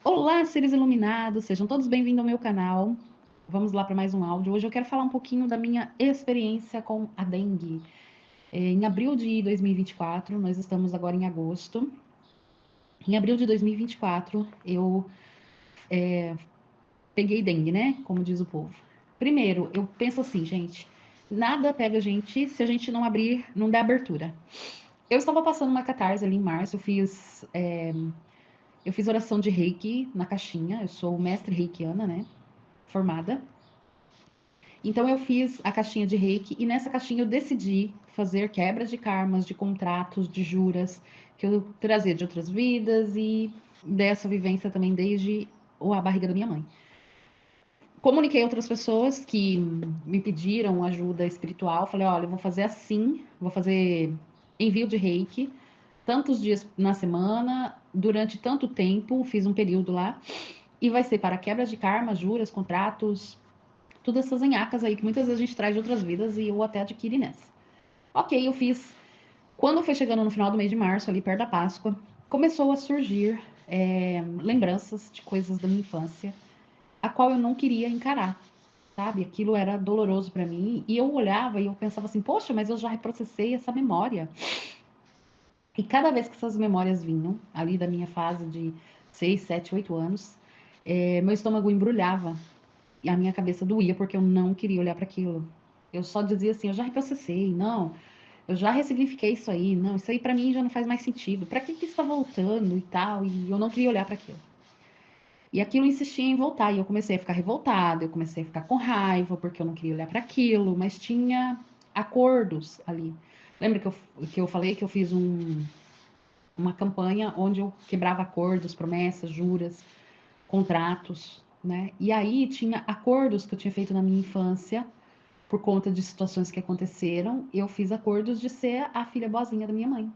Olá, seres iluminados, sejam todos bem-vindos ao meu canal. Vamos lá para mais um áudio. Hoje eu quero falar um pouquinho da minha experiência com a dengue. Em abril de 2024, nós estamos agora em agosto. Em abril de 2024, eu peguei dengue, né? Como diz o povo. Primeiro, eu penso assim, gente, nada pega a gente se a gente não abrir, não der abertura. Eu estava passando uma catarse ali em março, eu fiz oração de Reiki na caixinha, eu sou mestre reikiana, né? Formada. Então eu fiz a caixinha de Reiki e nessa caixinha eu decidi fazer quebras de karmas, de contratos, de juras que eu trazia de outras vidas e dessa vivência também desde a barriga da minha mãe. Comuniquei a outras pessoas que me pediram ajuda espiritual. Falei, olha, eu vou fazer assim, vou fazer envio de Reiki, tantos dias na semana, durante tanto tempo, fiz um período lá, e vai ser para quebras de karma, juras, contratos, todas essas enhacas aí que muitas vezes a gente traz de outras vidas e eu até adquiri nessa. Ok, eu fiz. Quando foi chegando no final do mês de março, ali perto da Páscoa, começou a surgir lembranças de coisas da minha infância, a qual eu não queria encarar, sabe? Aquilo era doloroso para mim e eu olhava e eu pensava assim, poxa, mas eu já reprocessei essa memória. E cada vez que essas memórias vinham, ali da minha fase de 6, 7, 8 anos, meu estômago embrulhava e a minha cabeça doía porque eu não queria olhar para aquilo. Eu só dizia assim, eu já reprocessei, não, eu já ressignifiquei isso aí, não, isso aí para mim já não faz mais sentido. Para que está voltando e tal? E eu não queria olhar para aquilo. E aquilo insistia em voltar, e eu comecei a ficar revoltada, eu comecei a ficar com raiva, porque eu não queria olhar para aquilo, mas tinha acordos ali. Lembra que eu falei que eu fiz uma campanha onde eu quebrava acordos, promessas, juras, contratos, né? E aí tinha acordos que eu tinha feito na minha infância por conta de situações que aconteceram. Eu fiz acordos de ser a filha boazinha da minha mãe,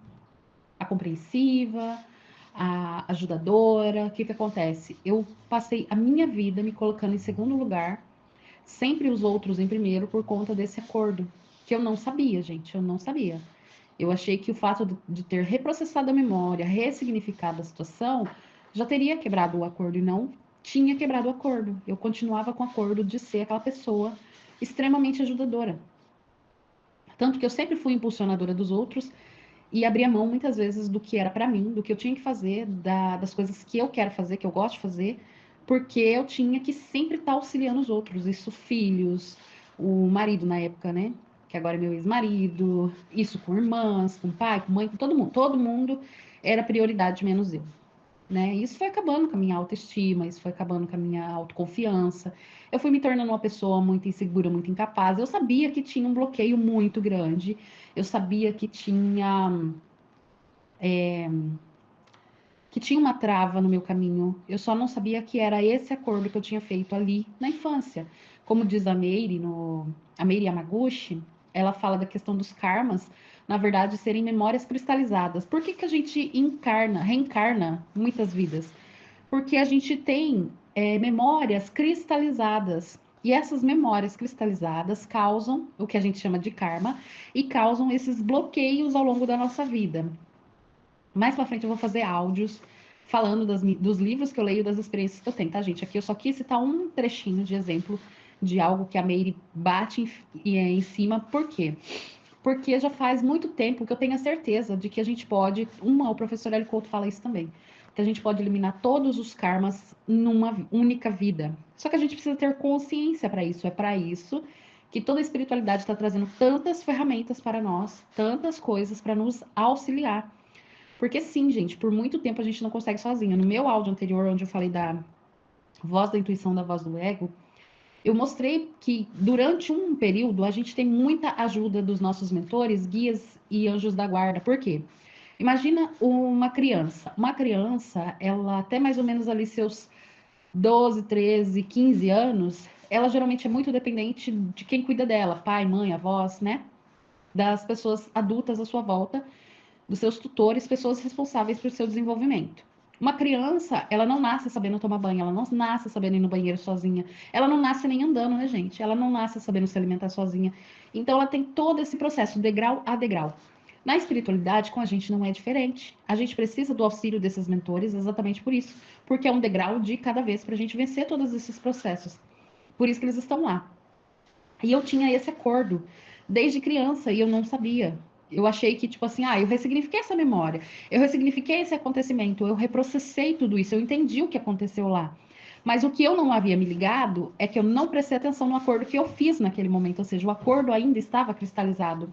a compreensiva, a ajudadora. O que que acontece? Eu passei a minha vida me colocando em segundo lugar, sempre os outros em primeiro por conta desse acordo que eu não sabia, gente, eu não sabia. Eu achei que o fato de ter reprocessado a memória, ressignificado a situação, já teria quebrado o acordo e não tinha quebrado o acordo. Eu continuava com o acordo de ser aquela pessoa extremamente ajudadora. Tanto que eu sempre fui impulsionadora dos outros e abria mão muitas vezes do que era para mim, do que eu tinha que fazer, das coisas que eu quero fazer, que eu gosto de fazer, porque eu tinha que sempre estar auxiliando os outros, isso filhos, o marido na época, né? Que agora é meu ex-marido, isso com irmãs, com pai, com mãe, com todo mundo era prioridade menos eu, né? Isso foi acabando com a minha autoestima, isso foi acabando com a minha autoconfiança. Eu fui me tornando uma pessoa muito insegura, muito incapaz. Eu sabia que tinha um bloqueio muito grande. Eu sabia que tinha uma trava no meu caminho. Eu só não sabia que era esse acordo que eu tinha feito ali na infância. Como diz a Meire Yamaguchi, ela fala da questão dos karmas, na verdade, serem memórias cristalizadas. Por que, que a gente reencarna muitas vidas? Porque a gente tem memórias cristalizadas. E essas memórias cristalizadas causam o que a gente chama de karma e causam esses bloqueios ao longo da nossa vida. Mais pra frente eu vou fazer áudios falando dos livros que eu leio, das experiências que eu tenho, tá, gente? Aqui eu só quis citar um trechinho de exemplo de algo que a Meire bate em cima. Por quê? Porque já faz muito tempo que eu tenho a certeza de que a gente pode, o professor Hélio Couto fala isso também, que a gente pode eliminar todos os karmas numa única vida. Só que a gente precisa ter consciência para isso. É para isso que toda a espiritualidade está trazendo tantas ferramentas para nós, tantas coisas para nos auxiliar. Porque sim, gente, por muito tempo a gente não consegue sozinha. No meu áudio anterior, onde eu falei da voz da intuição, da voz do ego, eu mostrei que durante um período a gente tem muita ajuda dos nossos mentores, guias e anjos da guarda. Por quê? Imagina uma criança. Uma criança, ela até mais ou menos ali seus 12, 13, 15 anos, ela geralmente é muito dependente de quem cuida dela, pai, mãe, avós, né? Das pessoas adultas à sua volta, dos seus tutores, pessoas responsáveis pelo seu desenvolvimento. Uma criança, ela não nasce sabendo tomar banho, ela não nasce sabendo ir no banheiro sozinha, ela não nasce nem andando, né, gente? Ela não nasce sabendo se alimentar sozinha. Então, ela tem todo esse processo, degrau a degrau. Na espiritualidade, com a gente não é diferente. A gente precisa do auxílio desses mentores exatamente por isso, porque é um degrau de cada vez para a gente vencer todos esses processos. Por isso que eles estão lá. E eu tinha esse acordo desde criança e eu não sabia. Eu achei que, tipo assim, eu ressignifiquei essa memória, eu ressignifiquei esse acontecimento, eu reprocessei tudo isso, eu entendi o que aconteceu lá. Mas o que eu não havia me ligado é que eu não prestei atenção no acordo que eu fiz naquele momento, ou seja, o acordo ainda estava cristalizado.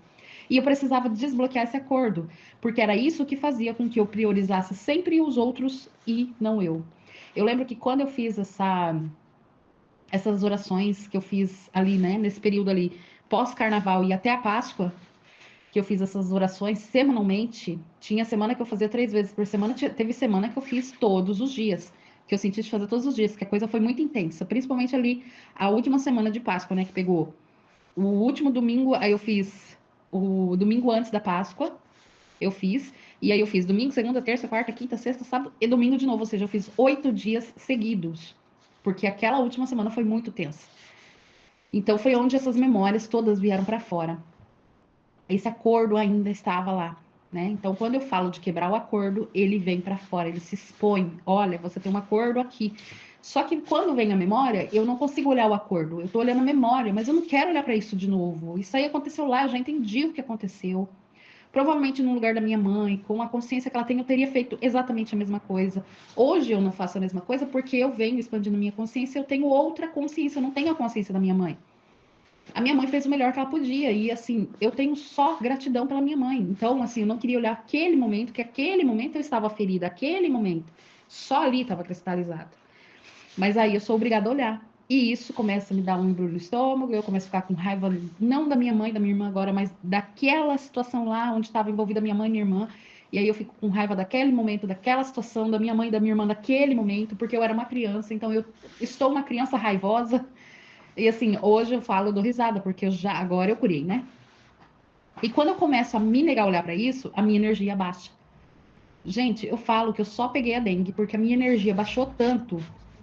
E eu precisava desbloquear esse acordo, porque era isso que fazia com que eu priorizasse sempre os outros e não eu. Eu lembro que quando eu fiz essas orações que eu fiz ali, né, nesse período ali, pós-carnaval e até a Páscoa, que eu fiz essas orações semanalmente, tinha semana que eu fazia 3 vezes por semana, teve semana que eu fiz todos os dias, que eu senti de fazer todos os dias, que a coisa foi muito intensa, principalmente ali a última semana de Páscoa, né, que pegou o último domingo, aí eu fiz o domingo antes da Páscoa, eu fiz, e aí eu fiz domingo, segunda, terça, quarta, quinta, sexta, sábado e domingo de novo, ou seja, eu fiz 8 dias seguidos, porque aquela última semana foi muito tensa. Então foi onde essas memórias todas vieram para fora. Esse acordo ainda estava lá, né? Então quando eu falo de quebrar o acordo, ele vem para fora, ele se expõe. Olha, você tem um acordo aqui. Só que quando vem a memória, eu não consigo olhar o acordo. Eu tô olhando a memória, mas eu não quero olhar para isso de novo. Isso aí aconteceu lá, eu já entendi o que aconteceu. Provavelmente no lugar da minha mãe, com a consciência que ela tem, eu teria feito exatamente a mesma coisa. Hoje eu não faço a mesma coisa porque eu venho expandindo minha consciência, eu tenho outra consciência, eu não tenho a consciência da minha mãe. A minha mãe fez o melhor que ela podia e assim, eu tenho só gratidão pela minha mãe. Então, assim, eu não queria olhar aquele momento, que aquele momento eu estava ferida, aquele momento. Só ali estava cristalizado. Mas aí eu sou obrigada a olhar. E isso começa a me dar um embrulho no estômago, eu começo a ficar com raiva, não da minha mãe, da minha irmã agora, mas daquela situação lá onde estava envolvida minha mãe e minha irmã. E aí eu fico com raiva daquele momento, daquela situação, da minha mãe e da minha irmã daquele momento, porque eu era uma criança, então eu estou uma criança raivosa. E assim, hoje eu falo, eu dou risada, porque agora eu curei, né? E quando eu começo a me negar a olhar para isso, a minha energia baixa. Gente, eu falo que eu só peguei a dengue porque a minha energia baixou tanto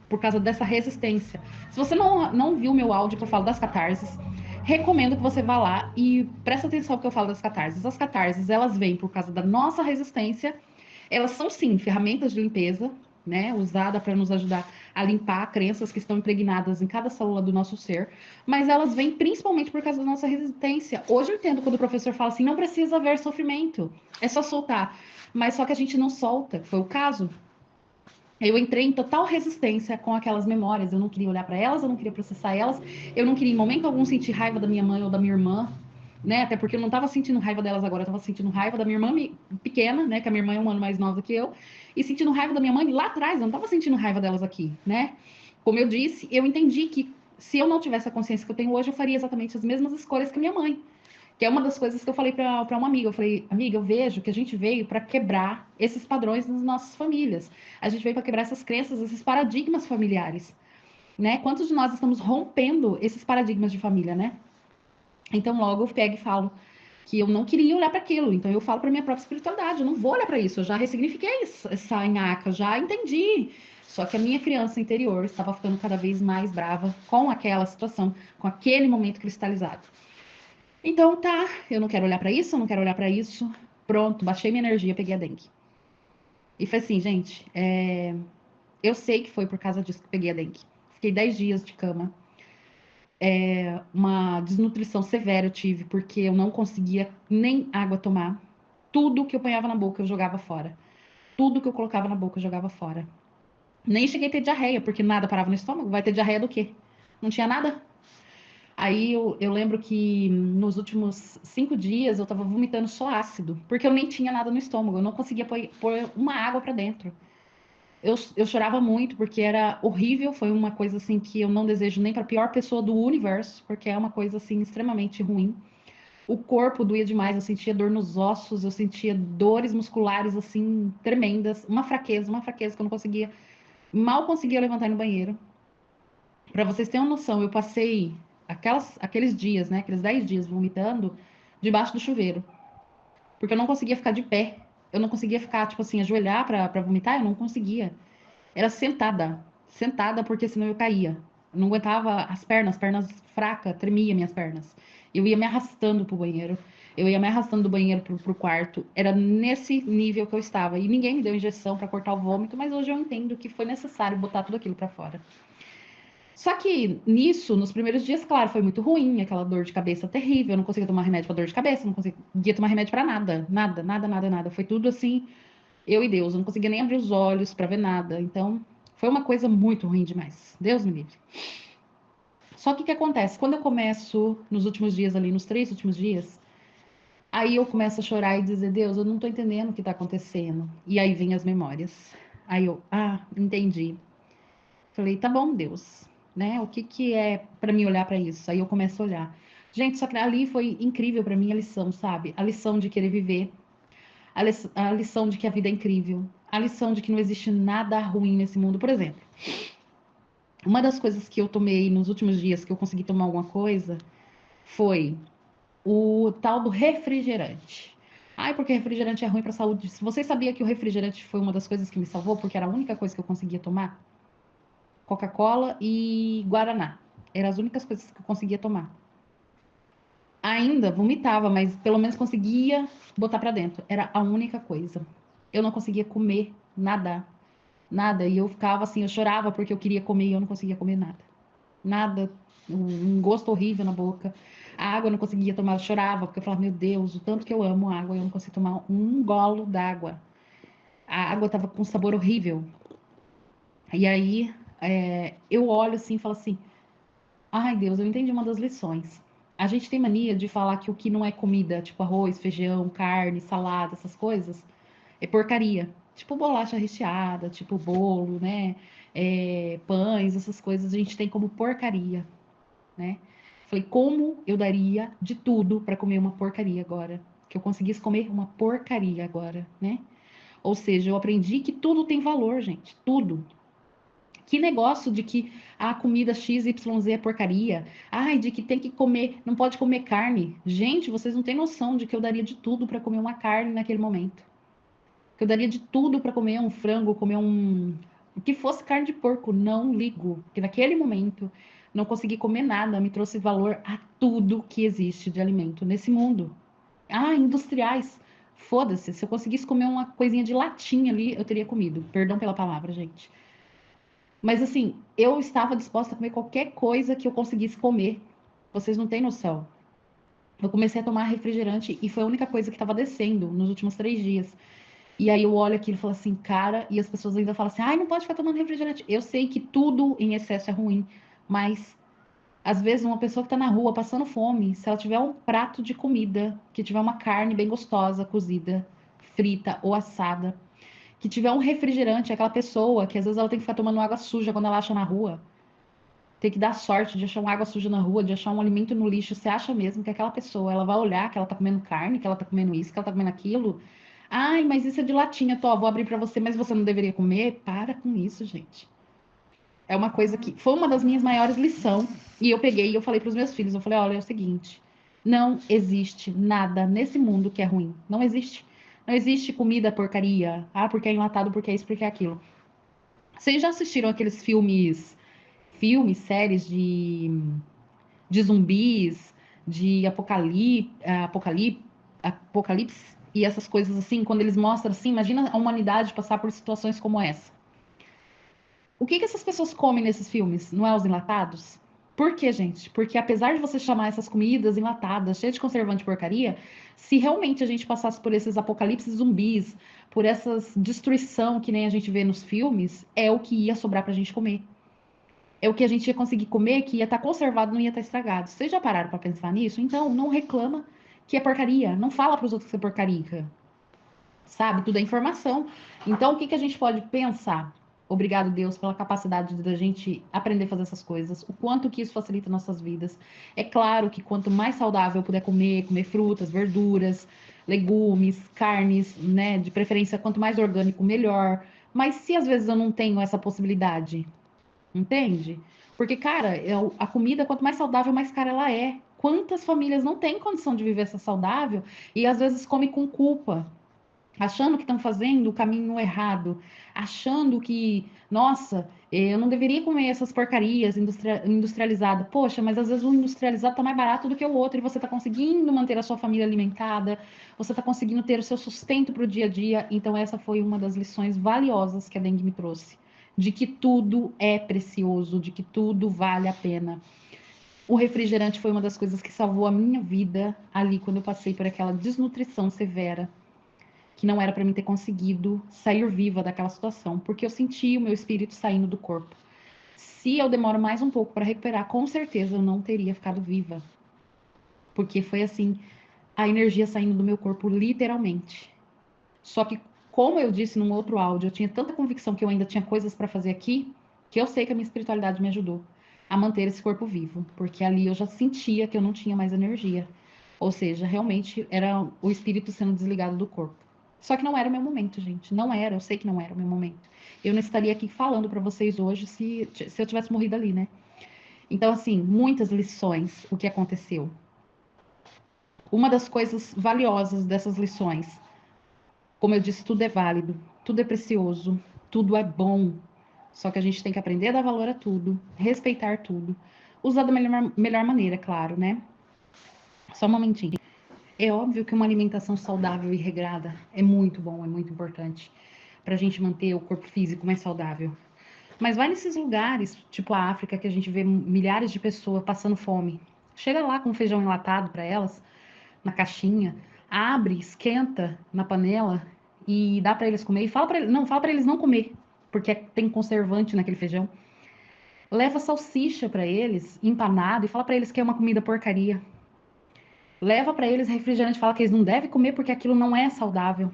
por causa dessa resistência. Se você não viu meu áudio que eu falo das catarses, recomendo que você vá lá e preste atenção no que eu falo das catarses. As catarses, elas vêm por causa da nossa resistência. Elas são, sim, ferramentas de limpeza, né? Usada para nos ajudar a limpar crenças que estão impregnadas em cada célula do nosso ser. Mas elas vêm principalmente por causa da nossa resistência. Hoje eu entendo quando o professor fala assim, não precisa haver sofrimento, é só soltar. Mas só que a gente não solta, foi o caso. Eu entrei em total resistência com aquelas memórias. Eu não queria olhar para elas, eu não queria processar elas, eu não queria em momento algum sentir raiva da minha mãe ou da minha irmã, né? Até porque eu não estava sentindo raiva delas agora, eu estava sentindo raiva da minha irmã pequena, né? Que a minha irmã é um ano mais nova do que eu, e sentindo raiva da minha mãe lá atrás, eu não estava sentindo raiva delas aqui, né? Como eu disse, eu entendi que se eu não tivesse a consciência que eu tenho hoje, eu faria exatamente as mesmas escolhas que a minha mãe. Que é uma das coisas que eu falei para uma amiga. Eu falei, amiga, eu vejo que a gente veio para quebrar esses padrões nas nossas famílias. A gente veio para quebrar essas crenças, esses paradigmas familiares, né? Quantos de nós estamos rompendo esses paradigmas de família, né? Então, logo eu pego e falo que eu não queria olhar para aquilo. Então, eu falo para minha própria espiritualidade, eu não vou olhar para isso. Eu já ressignifiquei essa nhaca, já entendi. Só que a minha criança interior estava ficando cada vez mais brava com aquela situação, com aquele momento cristalizado. Então tá, eu não quero olhar pra isso, eu não quero olhar pra isso. Pronto, baixei minha energia, peguei a dengue. E foi assim, gente, eu sei que foi por causa disso que peguei a dengue. Fiquei 10 dias de cama. Uma desnutrição severa eu tive, porque eu não conseguia nem água tomar. Tudo que eu ponhava na boca eu jogava fora. Tudo que eu colocava na boca eu jogava fora. Nem cheguei a ter diarreia, porque nada parava no estômago. Vai ter diarreia do quê? Não tinha nada. Aí eu lembro que nos últimos 5 dias eu tava vomitando só ácido, porque eu nem tinha nada no estômago, eu não conseguia pôr uma água pra dentro. Eu chorava muito porque era horrível, foi uma coisa assim que eu não desejo nem pra pior pessoa do universo, porque é uma coisa assim extremamente ruim. O corpo doía demais, eu sentia dor nos ossos, eu sentia dores musculares assim tremendas, uma fraqueza que eu não conseguia, mal conseguia levantar no banheiro. Para vocês terem uma noção, eu passei aqueles dias, né, aqueles 10 dias vomitando debaixo do chuveiro, porque eu não conseguia ficar de pé. Eu não conseguia ficar, tipo assim, ajoelhar para vomitar, eu não conseguia. Era sentada, sentada, porque senão eu caía. Eu não aguentava as pernas fracas, tremia minhas pernas. Eu ia me arrastando pro banheiro. Eu ia me arrastando do banheiro pro quarto. Era nesse nível que eu estava. E ninguém me deu injeção para cortar o vômito, mas hoje eu entendo que foi necessário botar tudo aquilo para fora. Só que nisso, nos primeiros dias, claro, foi muito ruim, aquela dor de cabeça terrível. Eu não conseguia tomar remédio para dor de cabeça, não conseguia tomar remédio para nada, nada, nada, nada, nada. Foi tudo assim, eu e Deus. Eu não conseguia nem abrir os olhos para ver nada. Então, foi uma coisa muito ruim demais. Deus me livre. Só que o que acontece? Quando eu começo, nos últimos dias ali, nos 3 últimos dias, aí eu começo a chorar e dizer, Deus, eu não tô entendendo o que tá acontecendo. E aí vem as memórias. Aí eu, entendi. Falei, tá bom, Deus, né? O que que é para mim olhar para isso? Aí eu começo a olhar. Gente, só que ali foi incrível para mim a lição, sabe? A lição de querer viver, a lição de que a vida é incrível, a lição de que não existe nada ruim nesse mundo. Por exemplo, uma das coisas que eu tomei nos últimos dias que eu consegui tomar alguma coisa foi o tal do refrigerante. Ai, porque refrigerante é ruim para a saúde. Se você sabia que o refrigerante foi uma das coisas que me salvou, porque era a única coisa que eu conseguia tomar? Coca-Cola e Guaraná. Eram as únicas coisas que eu conseguia tomar. Ainda vomitava, mas pelo menos conseguia botar para dentro. Era a única coisa. Eu não conseguia comer nada, nada. E eu ficava assim, eu chorava porque eu queria comer e eu não conseguia comer nada. Nada, um gosto horrível na boca. A água eu não conseguia tomar, eu chorava, porque eu falava, meu Deus, o tanto que eu amo água, eu não consigo tomar um golo d'água. A água tava com um sabor horrível. E aí, eu olho assim e falo assim, ai, Deus, eu entendi uma das lições. A gente tem mania de falar que o que não é comida, tipo arroz, feijão, carne, salada, essas coisas, é porcaria. Tipo bolacha recheada, tipo bolo, né? Pães, essas coisas a gente tem como porcaria, né? Falei, como eu daria de tudo para comer uma porcaria agora? Que eu conseguisse comer uma porcaria agora, né? Ou seja, eu aprendi que tudo tem valor, gente. Tudo. Que negócio de que a comida XYZ é porcaria. Ai, de que tem que comer, não pode comer carne. Gente, vocês não têm noção de que eu daria de tudo para comer uma carne naquele momento. Que eu daria de tudo para comer um frango, comer um. O que fosse carne de porco, não ligo. Porque naquele momento não consegui comer nada, me trouxe valor a tudo que existe de alimento nesse mundo. Industriais. Foda-se, se eu conseguisse comer uma coisinha de latinha ali, eu teria comido. Perdão pela palavra, gente. Mas assim, eu estava disposta a comer qualquer coisa que eu conseguisse comer. Vocês não têm noção. Eu comecei a tomar refrigerante e foi a única coisa que estava descendo nos últimos 3 dias. E aí eu olho aquilo e falo assim, cara, e as pessoas ainda falam assim, ai, não pode ficar tomando refrigerante. Eu sei que tudo em excesso é ruim, mas às vezes uma pessoa que está na rua passando fome, se ela tiver um prato de comida, que tiver uma carne bem gostosa, cozida, frita ou assada, que tiver um refrigerante, aquela pessoa que às vezes ela tem que ficar tomando água suja quando ela acha na rua, tem que dar sorte de achar uma água suja na rua, de achar um alimento no lixo. Você acha mesmo que aquela pessoa, ela vai olhar que ela tá comendo carne, que ela tá comendo isso, que ela tá comendo aquilo? Ai, mas isso é de latinha, tô, vou abrir pra você, mas você não deveria comer? Para com isso, gente. É uma coisa que foi uma das minhas maiores lições. E eu peguei e eu falei pros meus filhos, eu falei, olha, é o seguinte, não existe nada nesse mundo que é ruim. Não existe. Não existe comida porcaria. Porque é enlatado, porque é isso, porque é aquilo. Vocês já assistiram aqueles séries de zumbis, de apocalipse e essas coisas assim, quando eles mostram assim, imagina a humanidade passar por situações como essa. O que que essas pessoas comem nesses filmes? Não é os enlatados? Por quê, gente? Porque apesar de você chamar essas comidas enlatadas, cheias de conservante e porcaria, se realmente a gente passasse por esses apocalipses zumbis, por essas destruição que nem a gente vê nos filmes, é o que ia sobrar pra gente comer. É o que a gente ia conseguir comer, que ia estar conservado, não ia estar estragado. Vocês já pararam para pensar nisso? Então, não reclama que é porcaria. Não fala para os outros que é porcaria. Sabe? Tudo é informação. Então, o que que a gente pode pensar? Obrigado, Deus, pela capacidade da gente aprender a fazer essas coisas. O quanto que isso facilita nossas vidas. É claro que quanto mais saudável eu puder comer frutas, verduras, legumes, carnes, né? De preferência, quanto mais orgânico, melhor. Mas se às vezes eu não tenho essa possibilidade, entende? Porque, cara, a comida, quanto mais saudável, mais cara ela é. Quantas famílias não têm condição de viver essa saudável e às vezes come com culpa? achando que estão fazendo o caminho errado, achando que, nossa, eu não deveria comer essas porcarias industrializadas. Poxa, mas às vezes o industrializado está mais barato do que o outro e você está conseguindo manter a sua família alimentada, você está conseguindo ter o seu sustento para o dia a dia. Então, essa foi uma das lições valiosas que a dengue me trouxe. De que tudo é precioso, de que tudo vale a pena. O refrigerante foi uma das coisas que salvou a minha vida ali quando eu passei por aquela desnutrição severa, que não era para mim ter conseguido sair viva daquela situação, porque eu senti o meu espírito saindo do corpo. Se eu demoro mais um pouco para recuperar, com certeza eu não teria ficado viva, porque foi assim, a energia saindo do meu corpo literalmente. Só que, como eu disse num outro áudio, eu tinha tanta convicção que eu ainda tinha coisas para fazer aqui, que eu sei que a minha espiritualidade me ajudou a manter esse corpo vivo, porque ali eu já sentia que eu não tinha mais energia. Ou seja, realmente era o espírito sendo desligado do corpo. Só que não era o meu momento, gente. Não era, eu sei que não era o meu momento. Eu não estaria aqui falando para vocês hoje se eu tivesse morrido ali, né? Então, assim, muitas lições o que aconteceu. Uma das coisas valiosas dessas lições, como eu disse, tudo é válido, tudo é precioso, tudo é bom. Só que a gente tem que aprender a dar valor a tudo, respeitar tudo, usar da melhor maneira, claro, né? Só um momentinho. É óbvio que uma alimentação saudável e regrada é muito bom, é muito importante para a gente manter o corpo físico mais saudável. Mas vai nesses lugares, tipo a África, que a gente vê milhares de pessoas passando fome. Chega lá com feijão enlatado para elas, na caixinha, abre, esquenta na panela e dá para eles comer. E fala para eles, não, fala para eles não comer, porque tem conservante naquele feijão. Leva salsicha para eles, empanado, e fala para eles que é uma comida porcaria. Leva para eles refrigerante, fala que eles não devem comer porque aquilo não é saudável.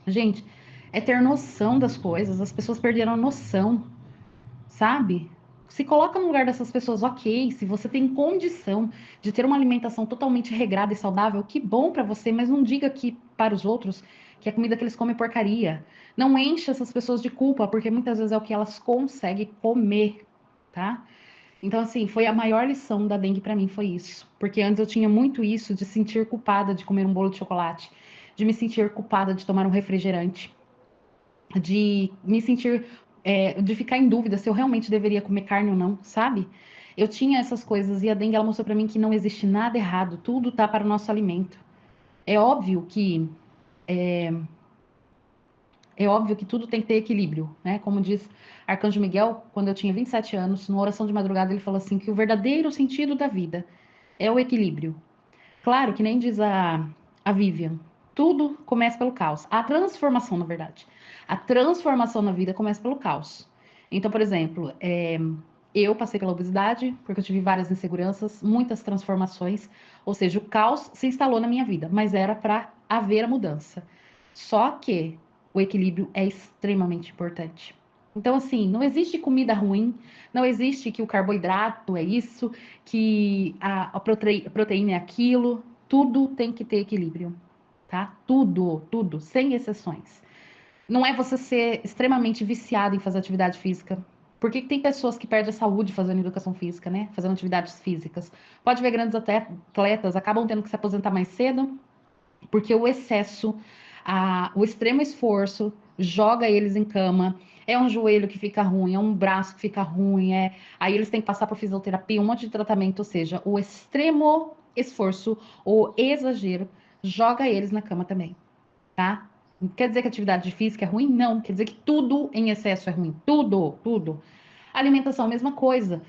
Gente, é ter noção das coisas. As pessoas perderam a noção, sabe? Se coloca no lugar dessas pessoas, ok. Se você tem condição de ter uma alimentação totalmente regrada e saudável, que bom para você, mas não diga que para os outros que a comida que eles comem é porcaria. Não encha essas pessoas de culpa, porque muitas vezes é o que elas conseguem comer, tá? Então, assim, foi a maior lição da dengue para mim, foi isso. Porque antes eu tinha muito isso de sentir culpada de comer um bolo de chocolate, de me sentir culpada de tomar um refrigerante, de me sentir, de ficar em dúvida se eu realmente deveria comer carne ou não, sabe? Eu tinha essas coisas e a dengue ela mostrou para mim que não existe nada errado, tudo tá para o nosso alimento. É óbvio que é óbvio que tudo tem que ter equilíbrio, né? Como diz Arcanjo Miguel, quando eu tinha 27 anos, numa oração de madrugada, ele falou assim que o verdadeiro sentido da vida é o equilíbrio. Claro que nem diz a Vivian, tudo começa pelo caos. A transformação, na verdade. A transformação na vida começa pelo caos. Então, por exemplo, eu passei pela obesidade, porque eu tive várias inseguranças, muitas transformações, ou seja, o caos se instalou na minha vida, mas era para haver a mudança. Só que o equilíbrio é extremamente importante. Então, assim, não existe comida ruim, não existe que o carboidrato é isso, que a proteína é aquilo. Tudo tem que ter equilíbrio, tá? Tudo, tudo, sem exceções. Não é você ser extremamente viciado em fazer atividade física. Por que tem pessoas que perdem a saúde fazendo educação física, né? Fazendo atividades físicas. Pode ver grandes atletas, acabam tendo que se aposentar mais cedo, porque o excesso, o extremo esforço joga eles em cama. É um joelho que fica ruim, é um braço que fica ruim, aí eles têm que passar por fisioterapia, um monte de tratamento, ou seja, o extremo esforço ou exagero joga eles na cama também, tá? Não quer dizer que a atividade física é ruim? Não, quer dizer que tudo em excesso é ruim, tudo, tudo. Alimentação, a mesma coisa.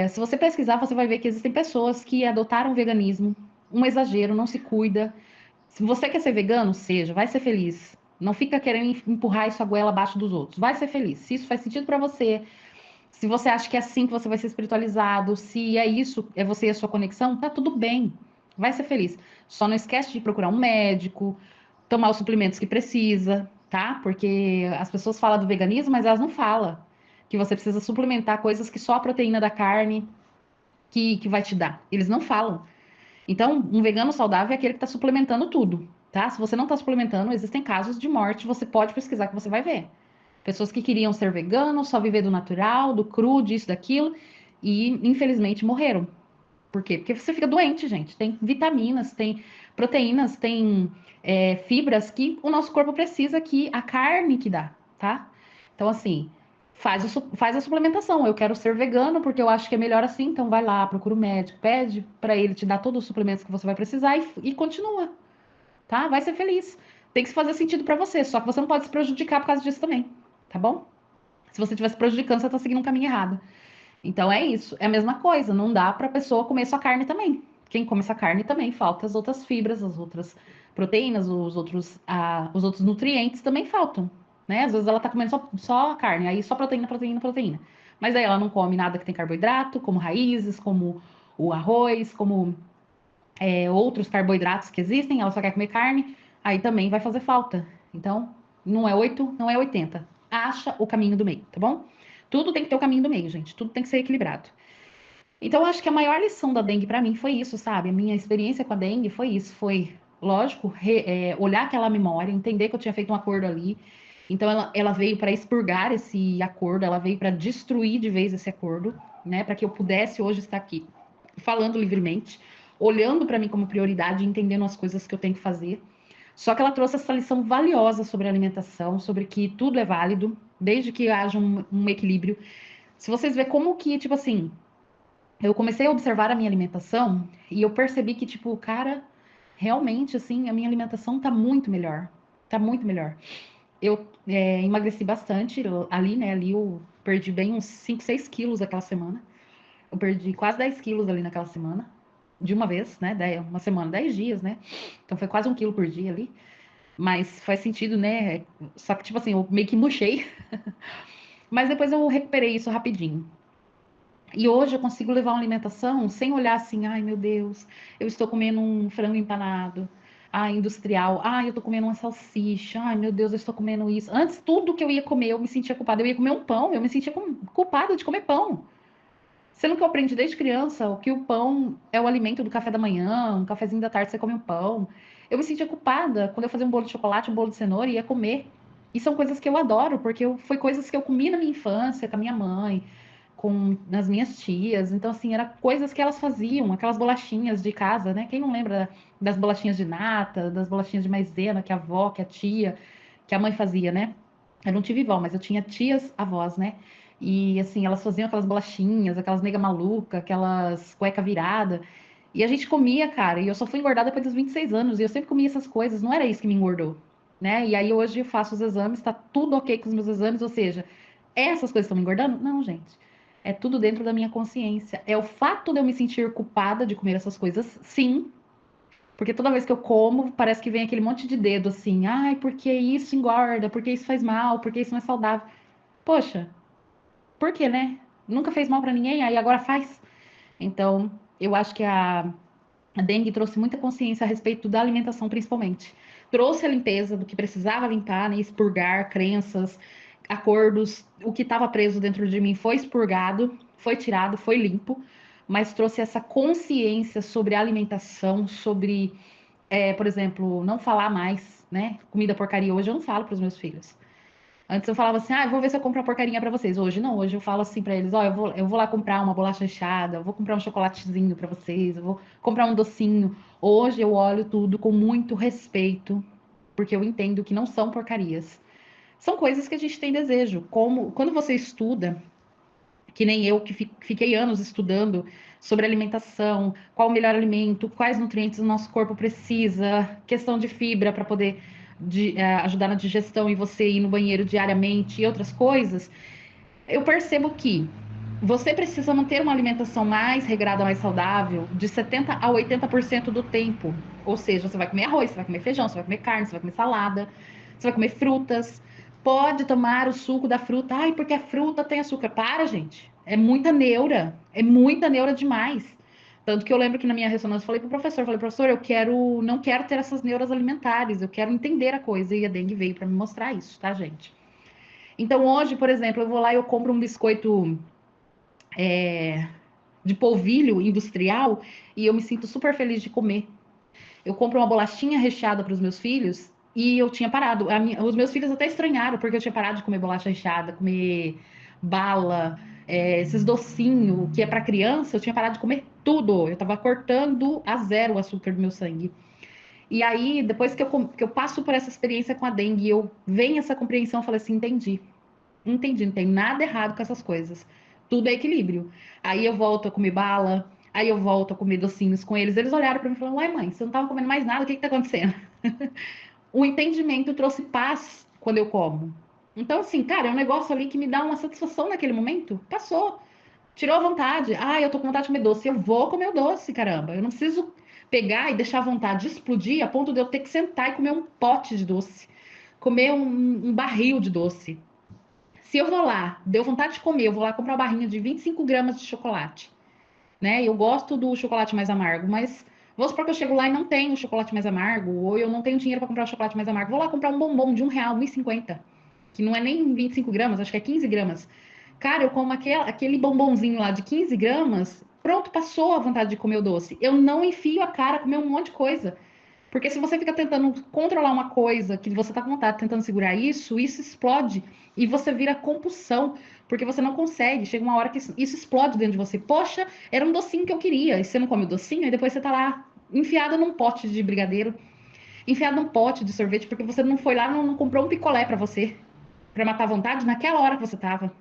Se você pesquisar, você vai ver que existem pessoas que adotaram o veganismo, um exagero, não se cuida, se você quer ser vegano, seja, vai ser feliz. Não fica querendo empurrar isso a goela abaixo dos outros. Vai ser feliz. Se isso faz sentido para você, se você acha que é assim que você vai ser espiritualizado, se é isso, é você e a sua conexão, tá tudo bem. Vai ser feliz. Só não esquece de procurar um médico, tomar os suplementos que precisa, tá? Porque as pessoas falam do veganismo, mas elas não falam que você precisa suplementar coisas que só a proteína da carne que vai te dar. Eles não falam. Então, um vegano saudável é aquele que está suplementando tudo, tá? Se você não está suplementando, existem casos de morte, você pode pesquisar que você vai ver. Pessoas que queriam ser veganos, só viver do natural, do cru, disso, daquilo, e infelizmente morreram. Por quê? Porque você fica doente, gente. Tem vitaminas, tem Proteínas têm fibras que o nosso corpo precisa, que a carne que dá, tá? Então, assim, faz a suplementação. Eu quero ser vegano porque eu acho que é melhor assim, então vai lá, procura o médico, pede para ele te dar todos os suplementos que você vai precisar e continua, tá? Vai ser feliz. Tem que fazer sentido para você, só que você não pode se prejudicar por causa disso também, tá bom? Se você estiver se prejudicando, você tá seguindo um caminho errado. Então é isso, é a mesma coisa, não dá para a pessoa comer só carne também. Quem come essa carne também falta as outras fibras, as outras proteínas, os outros nutrientes também faltam, né? Às vezes ela tá comendo só a carne, aí só proteína, proteína, proteína. Mas aí ela não come nada que tem carboidrato, como raízes, como o arroz, como outros carboidratos que existem, ela só quer comer carne, aí também vai fazer falta. Então, não é 8, não é 80. Acha o caminho do meio, tá bom? Tudo tem que ter o caminho do meio, gente. Tudo tem que ser equilibrado. Então, eu acho que a maior lição da dengue para mim foi isso, sabe? A minha experiência com a dengue foi isso. Foi, lógico, olhar aquela memória, entender que eu tinha feito um acordo ali. Então, ela veio para expurgar esse acordo, ela veio para destruir de vez esse acordo, né? Para que eu pudesse hoje estar aqui falando livremente, olhando para mim como prioridade, entendendo as coisas que eu tenho que fazer. Só que ela trouxe essa lição valiosa sobre alimentação, sobre que tudo é válido, desde que haja um equilíbrio. Se vocês verem como que, tipo assim, eu comecei a observar a minha alimentação e eu percebi que, tipo, cara, realmente, assim, a minha alimentação tá muito melhor. Tá muito melhor. Eu emagreci bastante ali, né? Ali eu perdi bem uns 5, 6 quilos aquela semana. Eu perdi quase 10 quilos ali naquela semana. De uma vez, né? Uma semana, 10 dias, né? Então foi quase 1 quilo por dia ali. Mas faz sentido, né? Só que, tipo assim, eu meio que murchei. Mas depois eu recuperei isso rapidinho. E hoje eu consigo levar uma alimentação sem olhar assim, ai meu Deus, eu estou comendo um frango empanado, industrial, eu estou comendo uma salsicha, ai meu Deus, eu estou comendo isso. Antes, tudo que eu ia comer, eu me sentia culpada. Eu ia comer um pão, eu me sentia culpada de comer pão. Sendo que eu aprendi desde criança o que o pão é o alimento do café da manhã, um cafezinho da tarde você come um pão. Eu me sentia culpada quando eu fazia um bolo de chocolate, um bolo de cenoura e ia comer. E são coisas que eu adoro, porque foi coisas que eu comi na minha infância com a minha mãe, com nas minhas tias. Então, assim, era coisas que elas faziam, aquelas bolachinhas de casa, né? Quem não lembra das bolachinhas de nata, das bolachinhas de maisena que a avó, que a tia, que a mãe fazia, né? Eu não tive vó, mas eu tinha tias avós, né? E assim, elas faziam aquelas bolachinhas, aquelas nega maluca, aquelas cueca virada. E a gente comia, cara, e eu só fui engordada depois dos 26 anos, e eu sempre comia essas coisas, não era isso que me engordou, né? E aí hoje eu faço os exames, tá tudo ok com os meus exames, ou seja, essas coisas estão me engordando? Não, gente. É tudo dentro da minha consciência. É o fato de eu me sentir culpada de comer essas coisas, sim, porque toda vez que eu como, parece que vem aquele monte de dedo assim, ai, porque isso engorda, porque isso faz mal, porque isso não é saudável. Poxa, por quê, né? Nunca fez mal pra ninguém, aí agora faz. Então, eu acho que a dengue trouxe muita consciência a respeito da alimentação, principalmente. Trouxe a limpeza do que precisava limpar, né? Expurgar crenças, acordos, o que estava preso dentro de mim foi expurgado, foi tirado, foi limpo, mas trouxe essa consciência sobre a alimentação, sobre, por exemplo, não falar mais, né? Comida porcaria. Hoje eu não falo para os meus filhos. Antes eu falava assim, eu vou ver se eu compro uma porcaria pra vocês. Hoje não, hoje eu falo assim pra eles, ó, eu vou lá comprar uma bolacha recheada, eu vou comprar um chocolatezinho pra vocês, eu vou comprar um docinho. Hoje eu olho tudo com muito respeito, porque eu entendo que não são porcarias. São coisas que a gente tem desejo. Como quando você estuda, que nem eu que fiquei anos estudando sobre alimentação, qual o melhor alimento, quais nutrientes o nosso corpo precisa, questão de fibra para poder ajudar na digestão e você ir no banheiro diariamente e outras coisas, eu percebo que você precisa manter uma alimentação mais regrada, mais saudável, de 70 a 80% do tempo. Ou seja, você vai comer arroz, você vai comer feijão, você vai comer carne, você vai comer salada, você vai comer frutas. Pode tomar o suco da fruta. Ai, porque a fruta tem açúcar. Para, gente. É muita neura demais. Tanto que eu lembro que na minha ressonância eu falei, professor, não quero ter essas neuras alimentares, eu quero entender a coisa. E a dengue veio para me mostrar isso, tá, gente? Então hoje, por exemplo, eu vou lá e eu compro um biscoito de polvilho industrial e eu me sinto super feliz de comer. Eu compro uma bolachinha recheada para os meus filhos e eu tinha parado. Os meus filhos até estranharam porque eu tinha parado de comer bolacha recheada, comer bala, esses docinhos que é para criança, eu tinha parado de comer tudo. Eu estava cortando a zero o açúcar do meu sangue. E aí, depois que eu passo por essa experiência com a dengue, eu venho essa compreensão, eu falei assim, entendi, não tem nada errado com essas coisas. Tudo é equilíbrio. Aí eu volto a comer bala, aí eu volto a comer docinhos com eles. Eles olharam para mim e falaram, uai mãe, você não tava comendo mais nada, o que que tá acontecendo? O entendimento trouxe paz quando eu como. Então, assim, cara, é um negócio ali que me dá uma satisfação naquele momento. Passou. Tirou a vontade. Ah, eu tô com vontade de comer doce. Eu vou comer o doce, caramba. Eu não preciso pegar e deixar a vontade explodir a ponto de eu ter que sentar e comer um pote de doce. Comer um barril de doce. Se eu vou lá, deu vontade de comer, eu vou lá comprar uma barrinha de 25 gramas de chocolate, né? Eu gosto do chocolate mais amargo, mas vamos supor que eu chego lá e não tenho o chocolate mais amargo, ou eu não tenho dinheiro para comprar o chocolate mais amargo. Vou lá comprar um bombom de R$ 1, 1,50, que não é nem 25 gramas, acho que é 15 gramas. Cara, eu como aquele bombonzinho lá de 15 gramas, pronto, passou a vontade de comer o doce. Eu não enfio a cara a comer um monte de coisa. Porque se você fica tentando controlar uma coisa que você está com vontade, tentando segurar isso explode e você vira compulsão, porque você não consegue. Chega uma hora que isso explode dentro de você. Poxa, era um docinho que eu queria, e você não come o docinho, e depois você tá lá enfiada num pote de brigadeiro, enfiada num pote de sorvete, porque você não foi lá, não comprou um picolé para você, para matar a vontade naquela hora que você tava,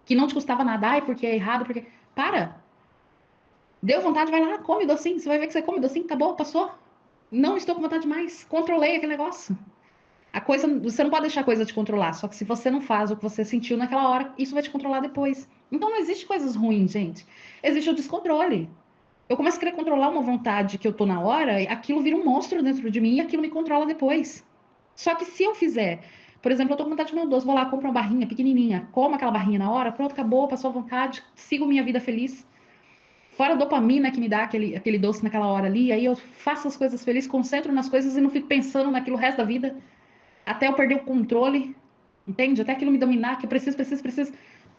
que não te custava nada, ai, porque é errado, porque. Para! Deu vontade, vai lá, come o docinho, você vai ver que você come o docinho, acabou, passou. Não estou com vontade mais. Controlei aquele negócio. A coisa, você não pode deixar a coisa te controlar. Só que se você não faz o que você sentiu naquela hora, isso vai te controlar depois. Então não existe coisas ruins, gente. Existe o descontrole. Eu começo a querer controlar uma vontade que eu tô na hora, aquilo vira um monstro dentro de mim e aquilo me controla depois. Só que se eu fizer, por exemplo, eu tô com vontade de comer um doce, vou lá, compro uma barrinha pequenininha, como aquela barrinha na hora, pronto, acabou, passou a vontade, sigo minha vida feliz. Fora a dopamina que me dá aquele doce naquela hora ali, aí eu faço as coisas felizes, concentro nas coisas e não fico pensando naquilo o resto da vida, até eu perder o controle, entende? Até aquilo me dominar, que eu preciso.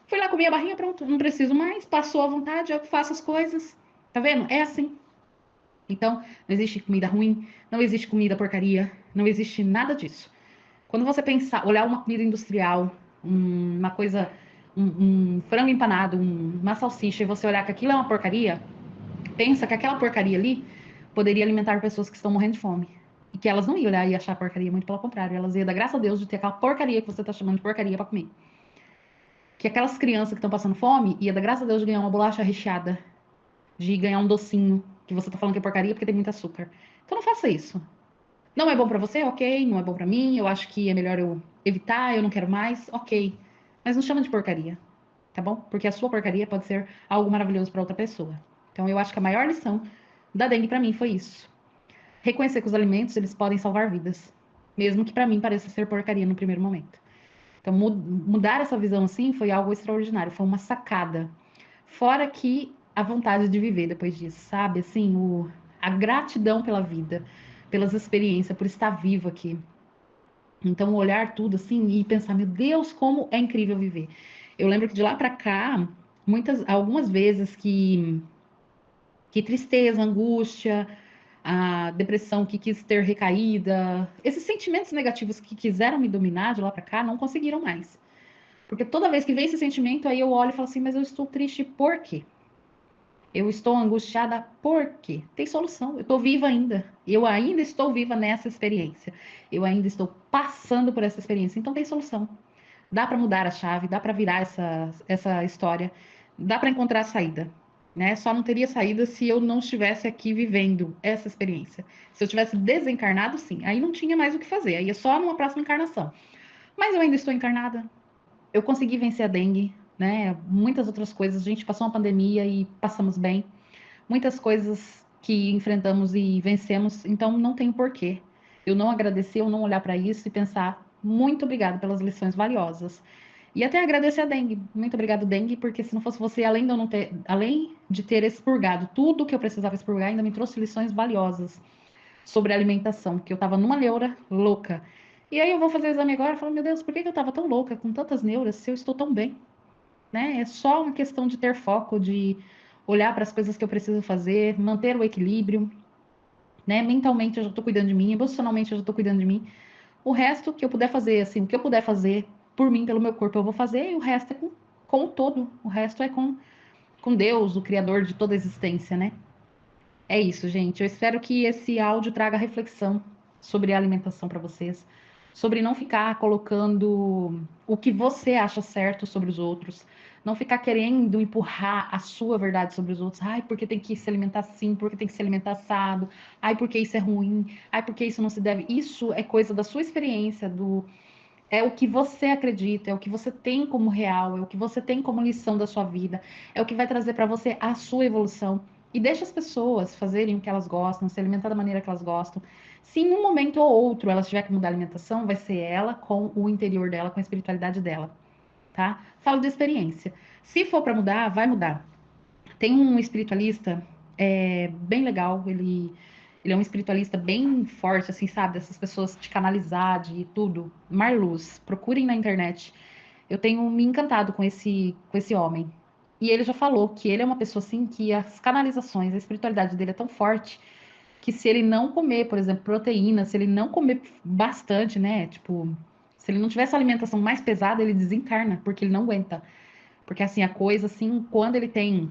Fui lá comer a barrinha, pronto, não preciso mais, passou a vontade, eu faço as coisas. Tá vendo? É assim. Então, não existe comida ruim, não existe comida porcaria, não existe nada disso. Quando você pensar, olhar uma comida industrial, uma coisa, um frango empanado, uma salsicha, e você olhar que aquilo é uma porcaria, pensa que aquela porcaria ali poderia alimentar pessoas que estão morrendo de fome. E que elas não iam olhar e achar porcaria, muito pelo contrário. Elas iam dar graças a Deus de ter aquela porcaria que você está chamando de porcaria para comer. Que aquelas crianças que estão passando fome iam dar graças a Deus de ganhar uma bolacha recheada, de ganhar um docinho, que você está falando que é porcaria porque tem muito açúcar. Então não faça isso. Não é bom para você? Ok. Não é bom para mim? Eu acho que é melhor eu evitar, eu não quero mais? Ok. Mas não chama de porcaria, tá bom? Porque a sua porcaria pode ser algo maravilhoso para outra pessoa. Então eu acho que a maior lição da dengue para mim foi isso. Reconhecer que os alimentos eles podem salvar vidas, mesmo que para mim pareça ser porcaria no primeiro momento. Então mudar essa visão assim foi algo extraordinário, foi uma sacada. Fora que a vontade de viver depois disso, sabe? Assim, a gratidão pela vida, pelas experiências, por estar vivo aqui. Então olhar tudo assim e pensar, meu Deus, como é incrível viver. Eu lembro que de lá para cá, algumas vezes que tristeza, angústia, a depressão que quis ter recaída, esses sentimentos negativos que quiseram me dominar de lá para cá, não conseguiram mais. Porque toda vez que vem esse sentimento, aí eu olho e falo assim, mas eu estou triste por quê? Eu estou angustiada por quê? Tem solução, eu estou viva ainda. Eu ainda estou viva nessa experiência. Eu ainda estou passando por essa experiência, então tem solução. Dá para mudar a chave, dá para virar essa história, dá para encontrar a saída, né? Só não teria saída se eu não estivesse aqui vivendo essa experiência. Se eu tivesse desencarnado, sim, aí não tinha mais o que fazer, aí é só numa próxima encarnação. Mas eu ainda estou encarnada, eu consegui vencer a dengue, né? Muitas outras coisas, a gente passou uma pandemia e passamos bem, muitas coisas que enfrentamos e vencemos, então não tem porquê eu não agradecer, eu não olhar para isso e pensar muito obrigada pelas lições valiosas. E até agradecer a Dengue. Muito obrigado, Dengue, porque se não fosse você, além de ter expurgado tudo que eu precisava expurgar, ainda me trouxe lições valiosas sobre alimentação, que eu estava numa neura louca. E aí eu vou fazer o exame agora e falo, meu Deus, por que eu estava tão louca, com tantas neuras, se eu estou tão bem? Né? É só uma questão de ter foco, de olhar para as coisas que eu preciso fazer, manter o equilíbrio, né? Mentalmente eu já estou cuidando de mim, emocionalmente eu já estou cuidando de mim. O resto que eu puder fazer, assim, o que eu puder fazer por mim, pelo meu corpo, eu vou fazer, e o resto é com o todo. O resto é com Deus, o Criador de toda a existência, né? É isso, gente. Eu espero que esse áudio traga reflexão sobre a alimentação para vocês, sobre não ficar colocando o que você acha certo sobre os outros, não ficar querendo empurrar a sua verdade sobre os outros. Ai, porque tem que se alimentar assim, porque tem que se alimentar assado. Ai, porque isso é ruim. Ai, porque isso não se deve. Isso é coisa da sua experiência, é o que você acredita, é o que você tem como real, é o que você tem como lição da sua vida, é o que vai trazer para você a sua evolução. E deixa as pessoas fazerem o que elas gostam, se alimentar da maneira que elas gostam. Se em um momento ou outro elas tiver que mudar a alimentação, vai ser ela com o interior dela, com a espiritualidade dela, tá? Falo de experiência. Se for para mudar, vai mudar. Tem um espiritualista bem legal, ele é um espiritualista bem forte, assim, sabe? Dessas pessoas de canalizar, de tudo. Marluz, procurem na internet. Eu tenho me encantado com esse homem. E ele já falou que ele é uma pessoa, assim, que as canalizações, a espiritualidade dele é tão forte que se ele não comer, por exemplo, proteína, se ele não comer bastante, né? Tipo, se ele não tiver essa alimentação mais pesada, ele desencarna, porque ele não aguenta. Porque, assim, a coisa, assim, quando ele tem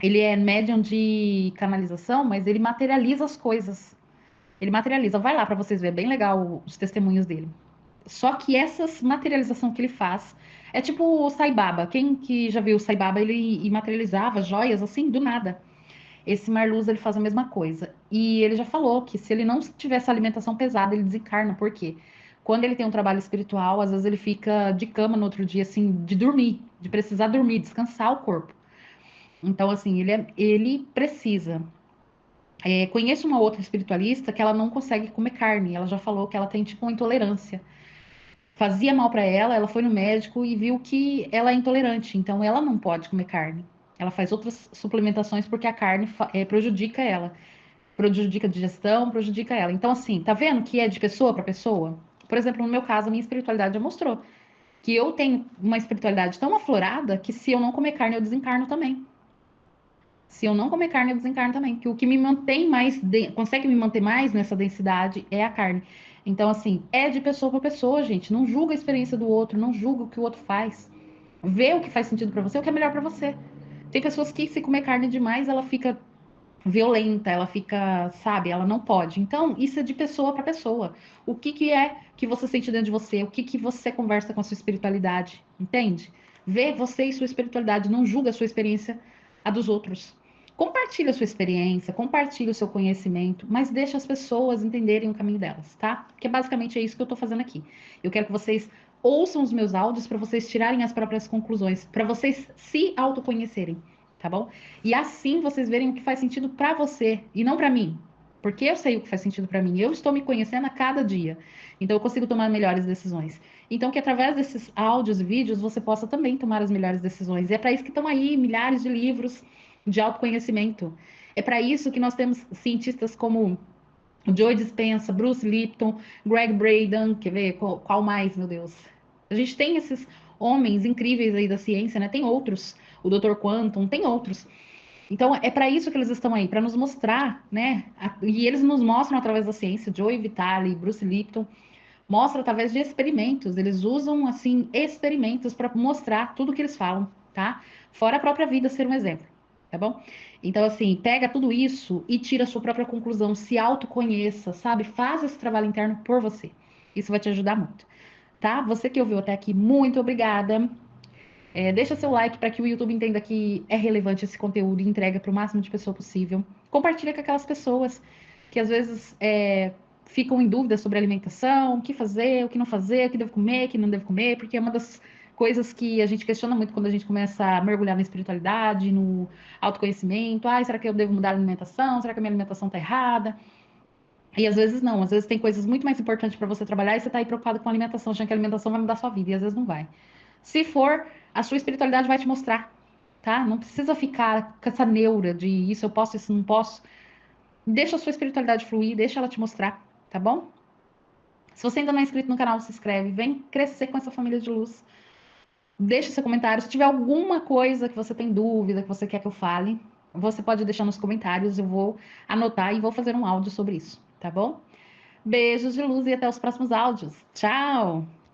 ele é médium de canalização, mas ele materializa as coisas. Ele materializa. Vai lá para vocês verem, bem legal os testemunhos dele. Só que essas materialização que ele faz é tipo o Sai Baba. Quem que já viu o Sai Baba, ele materializava joias assim do nada. Esse Marluz, ele faz a mesma coisa. E ele já falou que se ele não tivesse alimentação pesada, ele desencarna. Por quê? Quando ele tem um trabalho espiritual, às vezes ele fica de cama no outro dia, assim, de dormir, de precisar dormir, descansar o corpo. Então, assim, ele precisa. Conheço uma outra espiritualista que ela não consegue comer carne. Ela já falou que ela tem, tipo, uma intolerância. Fazia mal para ela, ela foi no médico e viu que ela é intolerante. Então, ela não pode comer carne. Ela faz outras suplementações porque a carne prejudica ela. Prejudica a digestão, prejudica ela. Então, assim, tá vendo que é de pessoa para pessoa? Por exemplo, no meu caso, a minha espiritualidade já mostrou que eu tenho uma espiritualidade tão aflorada que se eu não comer carne, eu desencarno também. Se eu não comer carne, eu desencarno também. Que o que me mantém mais, consegue me manter mais nessa densidade é a carne. Então, assim, é de pessoa para pessoa, gente. Não julga a experiência do outro, não julga o que o outro faz. Vê o que faz sentido para você, o que é melhor para você. Tem pessoas que, se comer carne demais, ela fica violenta, ela fica, sabe, ela não pode. Então, isso é de pessoa para pessoa. O que que é que você sente dentro de você? O que que você conversa com a sua espiritualidade? Entende? Vê você e sua espiritualidade, não julga a sua experiência a dos outros. Compartilha a sua experiência, compartilha o seu conhecimento, mas deixa as pessoas entenderem o caminho delas, tá? Porque basicamente é isso que eu tô fazendo aqui. Eu quero que vocês ouçam os meus áudios para vocês tirarem as próprias conclusões, para vocês se autoconhecerem, tá bom? E assim vocês verem o que faz sentido para você e não para mim. Porque eu sei o que faz sentido para mim. Eu estou me conhecendo a cada dia. Então eu consigo tomar melhores decisões. Então que através desses áudios e vídeos você possa também tomar as melhores decisões. E é para isso que estão aí milhares de livros de autoconhecimento. É para isso que nós temos cientistas como Joe Dispenza, Bruce Lipton, Greg Braden, quer ver qual mais, meu Deus? A gente tem esses homens incríveis aí da ciência, né? Tem outros, o Dr. Quantum, tem outros. Então, é para isso que eles estão aí, para nos mostrar, né? E eles nos mostram através da ciência, Joe Vitale, Bruce Lipton, mostra através de experimentos. Eles usam, assim, experimentos para mostrar tudo o que eles falam, tá? Fora a própria vida ser um exemplo, tá bom? Então, assim, pega tudo isso e tira a sua própria conclusão, se autoconheça, sabe? Faz esse trabalho interno por você. Isso vai te ajudar muito, tá? Você que ouviu até aqui, muito obrigada. Deixa seu like para que o YouTube entenda que é relevante esse conteúdo e entrega para o máximo de pessoa possível. Compartilha com aquelas pessoas que às vezes ficam em dúvida sobre alimentação, o que fazer, o que não fazer, o que devo comer, o que não devo comer, porque é uma das coisas que a gente questiona muito quando a gente começa a mergulhar na espiritualidade, no autoconhecimento. Ai, será que eu devo mudar a alimentação? Será que a minha alimentação está errada? E às vezes não, às vezes tem coisas muito mais importantes para você trabalhar e você está aí preocupado com a alimentação, achando que a alimentação vai mudar a sua vida, e às vezes não vai. Se for, a sua espiritualidade vai te mostrar, tá? Não precisa ficar com essa neura de isso eu posso, isso não posso. Deixa a sua espiritualidade fluir, deixa ela te mostrar, tá bom? Se você ainda não é inscrito no canal, se inscreve, vem crescer com essa família de luz. Deixa seu comentário. Se tiver alguma coisa que você tem dúvida, que você quer que eu fale, você pode deixar nos comentários, eu vou anotar e vou fazer um áudio sobre isso, tá bom? Beijos de luz e até os próximos áudios. Tchau!